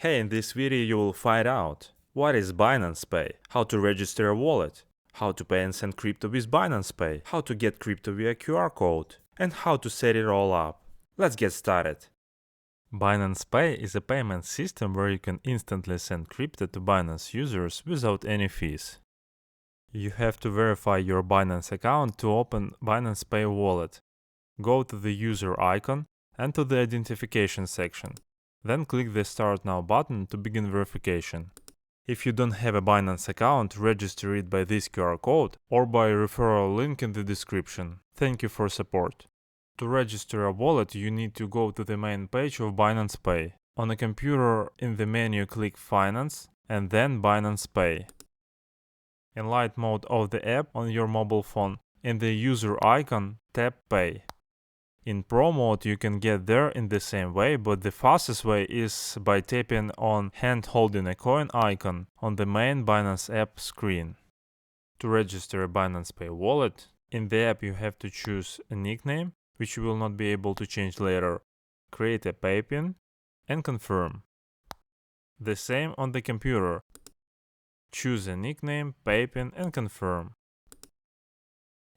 Hey, in this video you will find out what is Binance Pay, how to register a wallet, how to pay and send crypto with Binance Pay, how to get crypto via QR code, and how to set it all up. Let's get started. Binance Pay is a payment system where you can instantly send crypto to Binance users without any fees. You have to verify your Binance account to open Binance Pay wallet. Go to the user icon and to the identification section. Then click the Start Now button to begin verification. If you don't have a Binance account, register it by this QR code or by referral link in the description. Thank you for support. To register a wallet, you need to go to the main page of Binance Pay. On a computer, in the menu click Finance and then Binance Pay. In light mode of the app on your mobile phone, in the user icon, tap Pay. In Pro mode you can get there in the same way, but the fastest way is by tapping on hand holding a coin icon on the main Binance app screen. To register a Binance Pay wallet, in the app you have to choose a nickname, which you will not be able to change later, create a pay pin, and confirm. The same on the computer. Choose a nickname, pay pin, and confirm.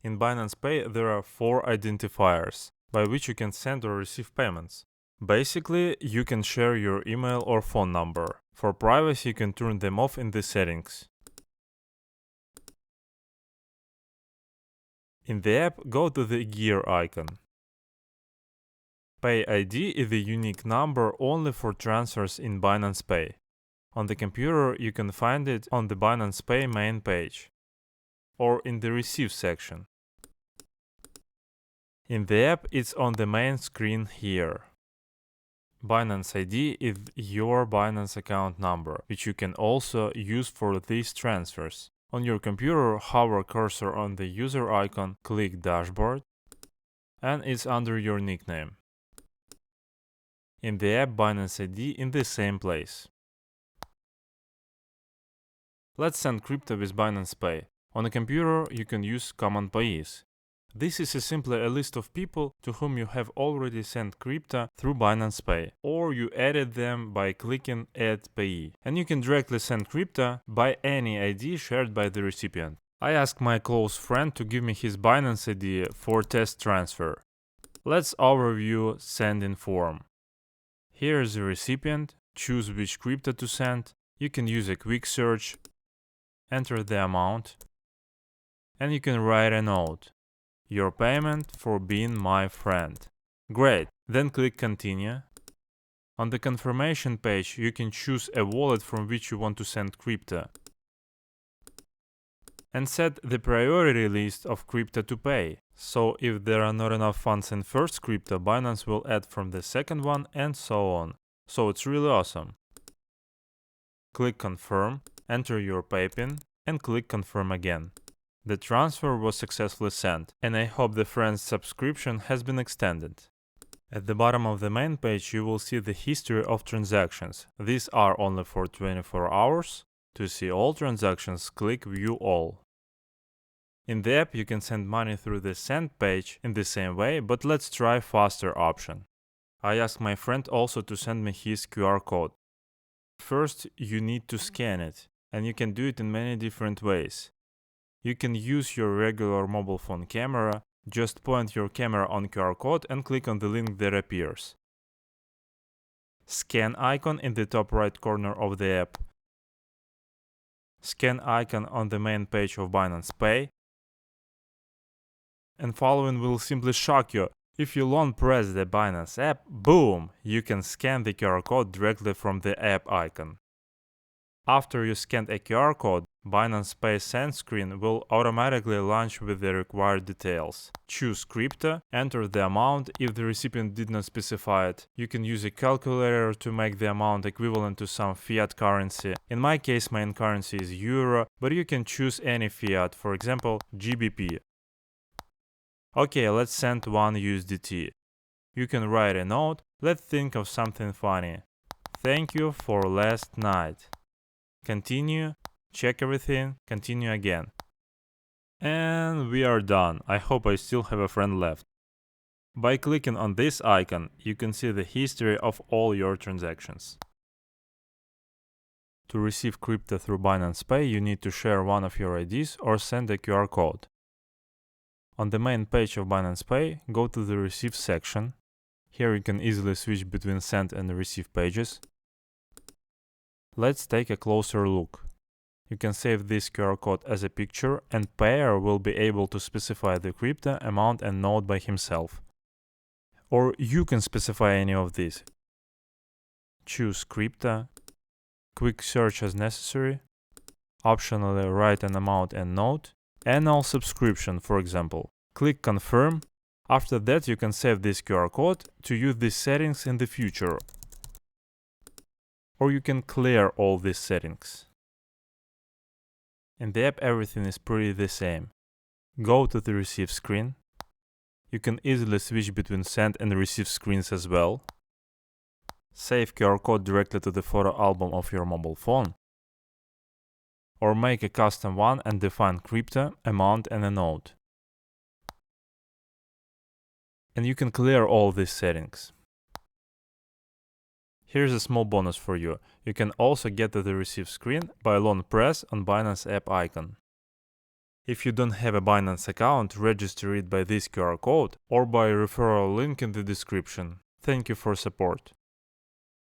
In Binance Pay there are 4 identifiers by which you can send or receive payments. Basically, you can share your email or phone number. For privacy, you can turn them off in the settings. In the app, go to the gear icon. Pay ID is the unique number only for transfers in Binance Pay. On the computer, you can find it on the Binance Pay main page or in the Receive section. In the app, it's on the main screen here. Binance ID is your Binance account number, which you can also use for these transfers. On your computer, hover cursor on the user icon, click Dashboard, and it's under your nickname. In the app, Binance ID in the same place. Let's send crypto with Binance Pay. On a computer, you can use common payees. This is simply a list of people to whom you have already sent crypto through Binance Pay, or you added them by clicking Add Payee, and you can directly send crypto by any ID shared by the recipient. I asked my close friend to give me his Binance ID for test transfer. Let's overview sending form. Here is the recipient, choose which crypto to send, you can use a quick search, enter the amount, and you can write a note. Your payment for being my friend. Great, then click Continue. On the confirmation page, you can choose a wallet from which you want to send crypto and set the priority list of crypto to pay. So if there are not enough funds in first crypto, Binance will add from the second one and so on. So it's really awesome. Click Confirm, enter your pay pin and click Confirm again. The transfer was successfully sent, and I hope the friend's subscription has been extended. At the bottom of the main page you will see the history of transactions. These are only for 24 hours. To see all transactions, click View All. In the app you can send money through the Send page in the same way, but let's try faster option. I asked my friend also to send me his QR code. First you need to scan it, and you can do it in many different ways. You can use your regular mobile phone camera, just point your camera on QR code and click on the link that appears. Scan icon in the top right corner of the app. Scan icon on the main page of Binance Pay. And following will simply shock you. If you long press the Binance app, boom, you can scan the QR code directly from the app icon. After you scanned a QR code, Binance Pay send screen will automatically launch with the required details. Choose crypto, enter the amount if the recipient did not specify it. You can use a calculator to make the amount equivalent to some fiat currency. In my case, main currency is Euro, but you can choose any fiat, for example, GBP. Okay, let's send 1 USDT. You can write a note. Let's think of something funny. Thank you for last night. Continue, check everything, continue again. And we are done. I hope I still have a friend left. By clicking on this icon, you can see the history of all your transactions. To receive crypto through Binance Pay, you need to share one of your IDs or send a QR code. On the main page of Binance Pay, go to the Receive section. Here you can easily switch between Send and Receive pages. Let's take a closer look. You can save this QR code as a picture, and payer will be able to specify the crypto, amount and node by himself. Or you can specify any of these. Choose crypto, quick search as necessary, optionally write an amount and node, annual subscription for example. Click confirm. After that you can save this QR code to use these settings in the future. Or you can clear all these settings. In the app everything is pretty the same. Go to the receive screen. You can easily switch between send and receive screens as well. Save QR code directly to the photo album of your mobile phone. Or make a custom one and define crypto, amount and a node. And you can clear all these settings. Here's a small bonus for you. You can also get to the receive screen by long press on Binance app icon. If you don't have a Binance account, register it by this QR code or by referral link in the description. Thank you for support.